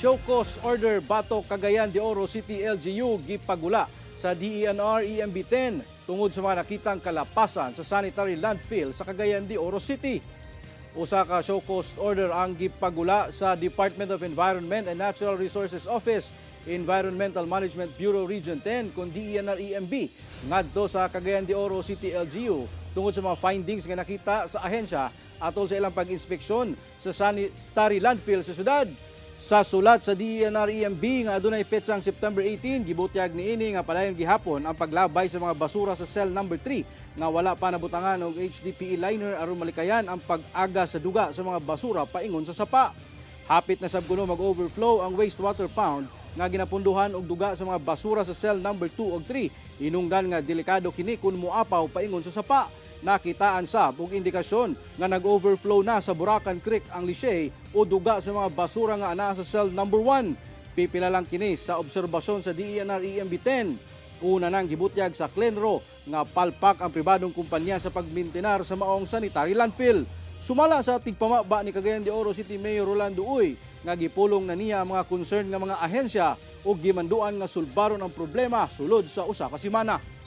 show cause order batok Cagayan de Oro City LGU gipagula sa DENR EMB 10 tungod sa mga nakitang kalapasan sa sanitary landfill sa Cagayan de Oro City. Usa ka show cause order ang gipagula sa Department of Environment and Natural Resources Office, Environmental Management Bureau Region 10 kun DENR EMB ngadto sa Cagayan de Oro City LGU tungod sa mga findings nga nakita sa ahensya atol sa ilang pag-inspeksyon sa sanitary landfill sa syudad. Sa sulat sa DENR EMB nga adunay petsang September 18, gibutyag niini nga padayon gihapon ang paglabay sa mga basura sa cell number 3 nga wala pa nabutangan og HDPE liner aron malikayan ang pag-aga sa duga sa mga basura paingon sa sapa. Hapit na sab kuno mag-overflow ang wastewater pound nga ginapunduhan og duga sa mga basura sa cell number 2 ug 3. Inungdan nga delikado kini kun muapaw paingon sa sapa. Nakitaan sab og indikasyon nga nag-overflow na sa Buracan Creek ang Licey o duga sa mga basura nga anaa sa cell number 1. Pipila lang kini sa obserbasyon sa DENR EMB 10. Una nang gibutyag sa Clenro nga palpak ang pribadong kumpanya sa pagmintenar sa maong sanitary landfill. Sumala sa tigpamaba ni Cagayan de Oro City Mayor Rolando Uy nga gipulong na niya ang mga concern nga mga ahensya o gimanduan nga sulbaron ang problema sulod sa usa ka semana.